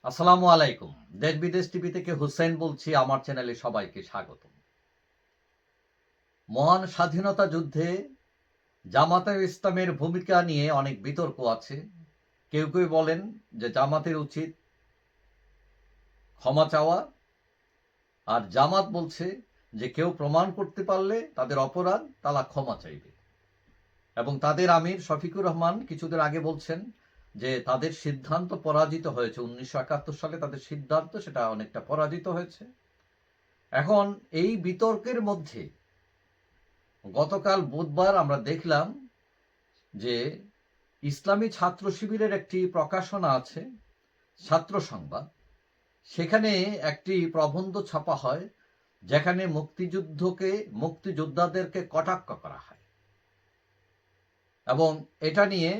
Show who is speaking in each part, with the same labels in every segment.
Speaker 1: আসসালামু আলাইকুম। দেশ বিদেশ টিভি থেকে হুসেইন বলছি। আমার চ্যানেলে সবাইকে স্বাগত। মহান স্বাধীনতা যুদ্ধে জামাতে ইসলামের ভূমিকা নিয়ে অনেক বিতর্ক আছে। কেউ কেউ বলেন যে জামাতের উচিত ক্ষমা চাওয়া, আর জামাত বলছে যে কেউ প্রমাণ করতে পারলে তাদের অপরাধ তারা ক্ষমা চাইবে। এবং তাদের আমির শফিকুর রহমান কিছুদিন আগে বলছেন যে তাদের সিদ্ধান্ত পরাজিত হয়েছে। 1971 সালে তাদের সিদ্ধান্ত সেটা অনেকটা পরাজিত হয়েছে। এখন এই বিতর্কের মধ্যে গতকাল বুধবার আমরা দেখলাম যে ইসলামী ছাত্র শিবিরের একটি প্রকাশনা আছে, ছাত্র সংবাদ। সেখানে একটি প্রবন্ধ ছাপা হয় যেখানে মুক্তিযোদ্ধাদেরকে কটাক্ষ করা হয়। এবং এটা নিয়ে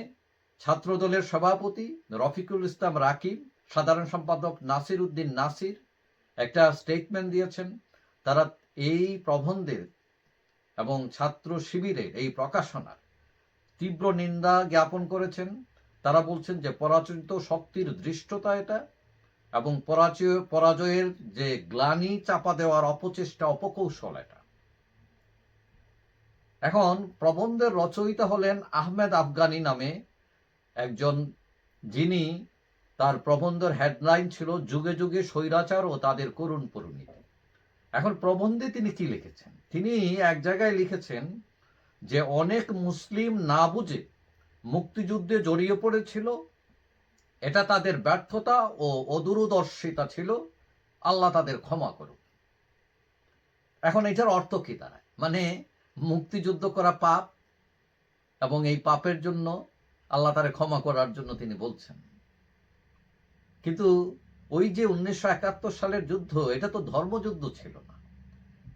Speaker 1: ছাত্রদলের সভাপতি রফিকুল ইসলাম রাকিব, সাধারণ সম্পাদক নাসির উদ্দিন নাসির একটা স্টেটমেন্ট দিয়েছেন। তারা এই প্রবন্ধের এবং ছাত্র শিবিরের এই প্রকাশনার তীব্র নিন্দা জ্ঞাপন করেছেন। তারা বলছেন যে পরাজিত শক্তির ধৃষ্টতা এটা, এবং পরাজয়ের যে গ্লানি চাপা দেওয়ার অপচেষ্টা, অপকৌশল এটা। এখন প্রবন্ধের রচয়িতা হলেন আহমেদ আফগানি নামে একজন, যিনি তার প্রবন্ধের হেডলাইন ছিল যুগে যুগে স্বৈরাচার ও তাদের করুণ পরিণতি। এখন প্রবন্ধে তিনি কি লিখেছেন? তিনি এক জায়গায় লিখেছেন যে অনেক মুসলিম না বুঝে মুক্তিযুদ্ধে জড়িয়ে পড়েছিল, এটা তাদের ব্যর্থতা ও অদূরদর্শিতা ছিল, আল্লাহ তাদের ক্ষমা করুন। এখন এটার অর্থ কি দাঁড়ায়? মানে মুক্তিযুদ্ধ করা পাপ, এবং এই পাপের জন্য আল্লাহ তারে ক্ষমা করার জন্য তিনি বলছেন। কিন্তু ওই যে 1971 সালের যুদ্ধ, এটা তো ধর্মযুদ্ধ ছিল না।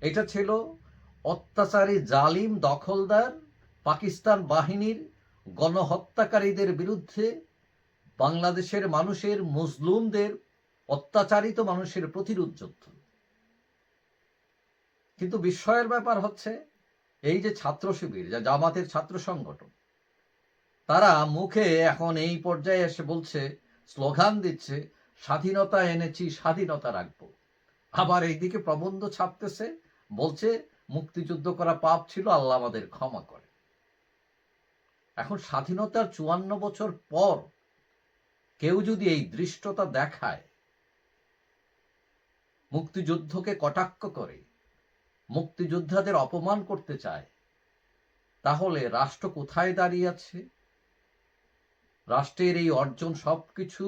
Speaker 1: এটা ছিল অত্যাচারী জালিম দখলদার পাকিস্তান বাহিনীর গণহত্যাকারীদের বিরুদ্ধে বাংলাদেশের মানুষের, মুসলিমদের, অত্যাচারিত মানুষের প্রতিরোধ যুদ্ধ। কিন্তু বিস্ময়ের ব্যাপার হচ্ছে এই যে ছাত্র শিবির, যা জামাতের ছাত্র সংগঠন, তারা মুখে এখন এই পর্যায়ে এসে বলছে, স্লোগান দিচ্ছে, স্বাধীনতা এনেছি, স্বাধীনতা রাখবো। আবার এইদিকে প্রবন্ধ ছাপতেছে, বলছে মুক্তিযুদ্ধ করা পাপ ছিল, আল্লাহ আমাদের ক্ষমা করে। এখন স্বাধীনতার 54 বছর পর কেউ যদি এই ধৃষ্টতা দেখায়, মুক্তিযুদ্ধকে কটাক্ষ করে, মুক্তিযোদ্ধাদের অপমান করতে চায়, তাহলে রাষ্ট্র কোথায় দাঁড়িয়ে আছে? রাষ্ট্রের এই অর্জন সবকিছু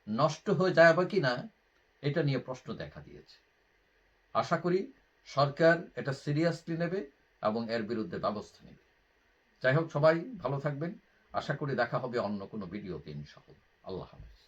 Speaker 1: নষ্ট হয়ে যাবে কিনা, এটা নিয়ে প্রশ্ন দেখা দিয়েছে। আশা করি সরকার এটা সিরিয়াসলি নেবে এবং এর বিরুদ্ধে ব্যবস্থা নেবে। যাই হোক, সবাই ভালো থাকবেন। আশা করি দেখা হবে অন্য কোনো ভিডিওতে ইনশাআল্লাহ। আল্লাহ হাফেজ।